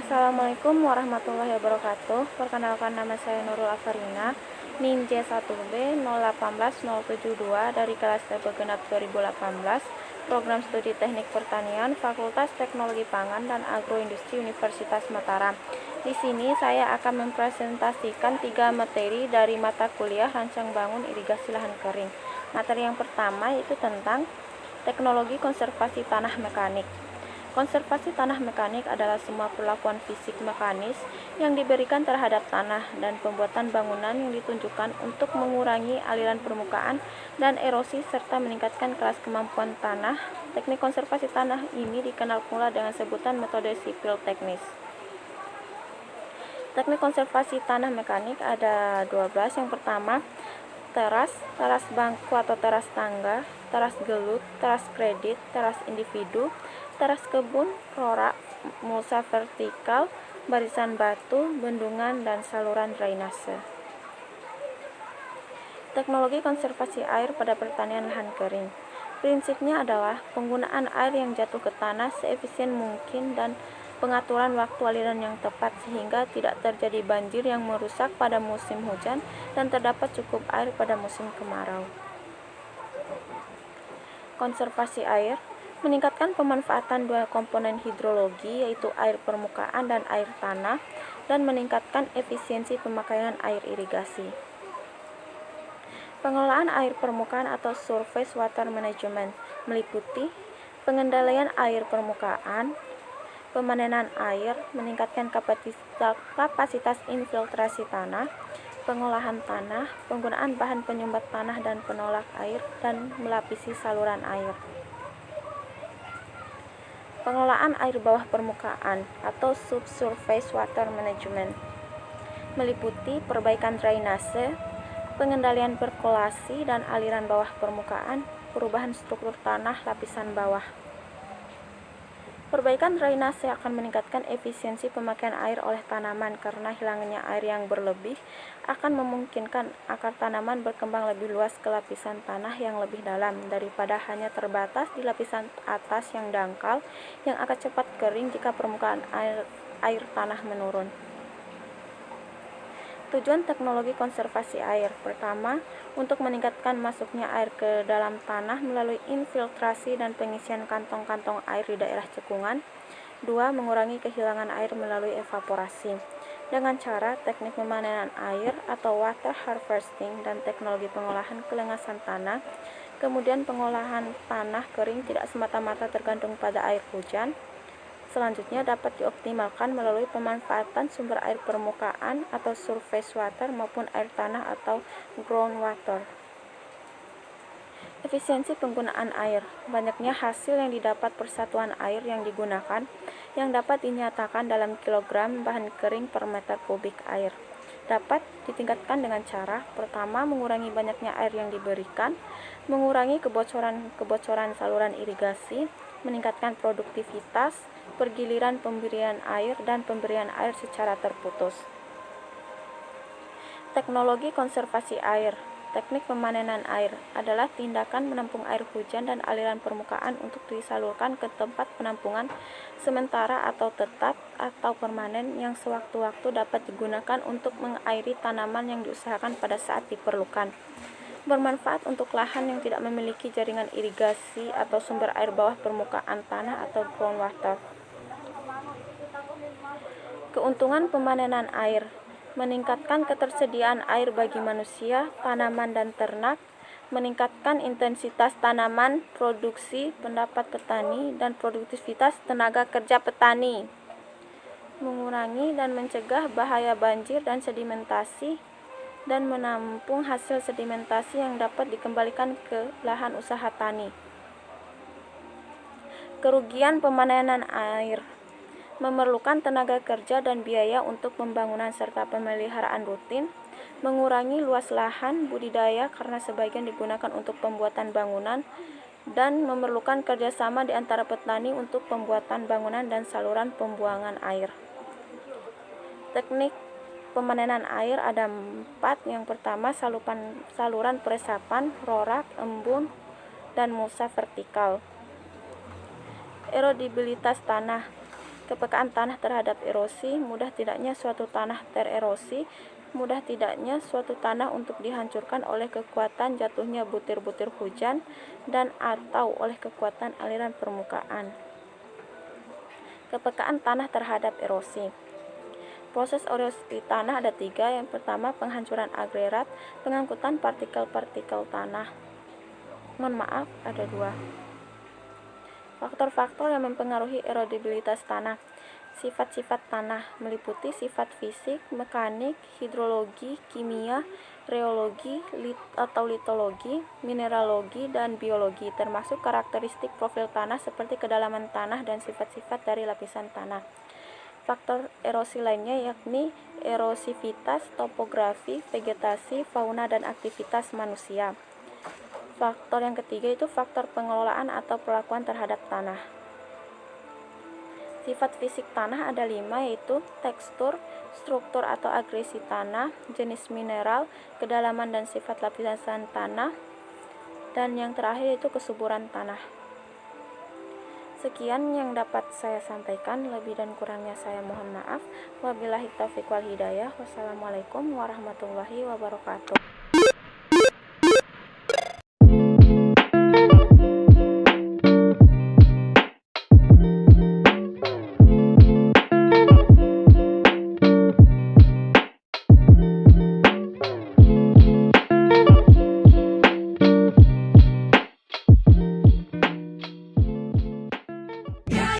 Assalamualaikum warahmatullahi wabarakatuh. Perkenalkan, nama saya Nurul Afarina, NIM J1B 018072 dari kelas TP Genap 2018, Program Studi Teknik Pertanian, Fakultas Teknologi Pangan dan Agroindustri Universitas Mataram. Di sini saya akan mempresentasikan 3 materi dari mata kuliah Rancang Bangun Irigasi Lahan Kering. Materi yang pertama yaitu tentang Teknologi Konservasi Tanah Mekanik. Konservasi tanah mekanik adalah semua perlakuan fisik mekanis yang diberikan terhadap tanah dan pembuatan bangunan yang ditunjukkan untuk mengurangi aliran permukaan dan erosi serta meningkatkan kelas kemampuan tanah. Teknik konservasi tanah ini dikenal pula dengan sebutan metode sipil teknis. Teknik konservasi tanah mekanik ada 12. Yang pertama, teras bangku atau teras tangga, teras gelut, teras kredit, teras individu, teras kebun, rorak, mulsa vertikal, barisan batu, bendungan, dan saluran drainase. Teknologi konservasi air pada pertanian lahan kering. Prinsipnya adalah penggunaan air yang jatuh ke tanah seefisien mungkin dan pengaturan waktu aliran yang tepat sehingga tidak terjadi banjir yang merusak pada musim hujan dan terdapat cukup air pada musim kemarau. Konservasi air meningkatkan pemanfaatan dua komponen hidrologi yaitu air permukaan dan air tanah dan meningkatkan efisiensi pemakaian air irigasi. Pengelolaan air permukaan atau surface water management meliputi pengendalian air permukaan, pemanenan air, meningkatkan kapasitas infiltrasi tanah, pengolahan tanah, penggunaan bahan penyumbat tanah dan penolak air, dan melapisi saluran air. Pengelolaan air bawah permukaan atau subsurface water management meliputi perbaikan drainase, pengendalian perkolasi dan aliran bawah permukaan, perubahan struktur tanah lapisan bawah. Perbaikan drainase akan meningkatkan efisiensi pemakaian air oleh tanaman karena hilangnya air yang berlebih akan memungkinkan akar tanaman berkembang lebih luas ke lapisan tanah yang lebih dalam daripada hanya terbatas di lapisan atas yang dangkal yang akan cepat kering jika permukaan air tanah menurun. Tujuan teknologi konservasi air. Pertama, untuk meningkatkan masuknya air ke dalam tanah melalui infiltrasi dan pengisian kantong-kantong air di daerah cekungan. 2. Mengurangi kehilangan air melalui evaporasi dengan cara teknik pemanenan air atau water harvesting dan teknologi pengolahan kelengasan tanah. Kemudian pengolahan tanah kering tidak semata-mata tergantung pada air hujan. Selanjutnya dapat dioptimalkan melalui pemanfaatan sumber air permukaan atau surface water maupun air tanah atau groundwater. Efisiensi penggunaan air. Banyaknya hasil yang didapat persatuan air yang digunakan yang dapat dinyatakan dalam kilogram bahan kering per meter kubik air. Dapat ditingkatkan dengan cara: pertama, mengurangi banyaknya air yang diberikan, mengurangi kebocoran saluran irigasi, meningkatkan produktivitas, pergiliran pemberian air, dan pemberian air secara terputus. Teknologi konservasi air. Teknik pemanenan air adalah tindakan menampung air hujan dan aliran permukaan untuk disalurkan ke tempat penampungan sementara atau tetap atau permanen yang sewaktu-waktu dapat digunakan untuk mengairi tanaman yang diusahakan pada saat diperlukan. Bermanfaat untuk lahan yang tidak memiliki jaringan irigasi atau sumber air bawah permukaan tanah atau groundwater. Keuntungan pemanenan air. Meningkatkan ketersediaan air bagi manusia, tanaman, dan ternak, meningkatkan intensitas tanaman, produksi, pendapat petani, dan produktivitas tenaga kerja petani, mengurangi dan mencegah bahaya banjir dan sedimentasi, dan menampung hasil sedimentasi yang dapat dikembalikan ke lahan usaha tani. Kerugian pemanenan air. Memerlukan tenaga kerja dan biaya untuk pembangunan serta pemeliharaan rutin, mengurangi luas lahan budidaya karena sebagian digunakan untuk pembuatan bangunan, dan memerlukan kerjasama di antara petani untuk pembuatan bangunan dan saluran pembuangan air. Teknik pemanenan air ada 4. Yang pertama, saluran peresapan, rorak, embun, dan mulsa vertikal. Erodibilitas tanah. Kepekaan tanah terhadap erosi, mudah tidaknya suatu tanah tererosi, mudah tidaknya suatu tanah untuk dihancurkan oleh kekuatan jatuhnya butir-butir hujan dan atau oleh kekuatan aliran permukaan. Kepekaan tanah terhadap erosi. Proses erosi tanah ada 3. Yang pertama, penghancuran agregat, pengangkutan partikel-partikel tanah. Ada 2. Faktor-faktor yang mempengaruhi erodibilitas tanah. Sifat-sifat tanah meliputi sifat fisik, mekanik, hidrologi, kimia, reologi, litologi, mineralogi, dan biologi, termasuk karakteristik profil tanah seperti kedalaman tanah dan sifat-sifat dari lapisan tanah. Faktor erosi lainnya yakni erosivitas, topografi, vegetasi, fauna, dan aktivitas manusia. Faktor yang ketiga itu faktor pengelolaan atau perlakuan terhadap tanah. Sifat fisik tanah ada 5, yaitu tekstur, struktur atau agresi tanah, jenis mineral, kedalaman dan sifat lapisan tanah, dan yang terakhir itu kesuburan tanah. Sekian yang dapat saya sampaikan, lebih dan kurangnya saya mohon maaf. Wabillahi taufiq wal hidayah. Wassalamualaikum warahmatullahi wabarakatuh.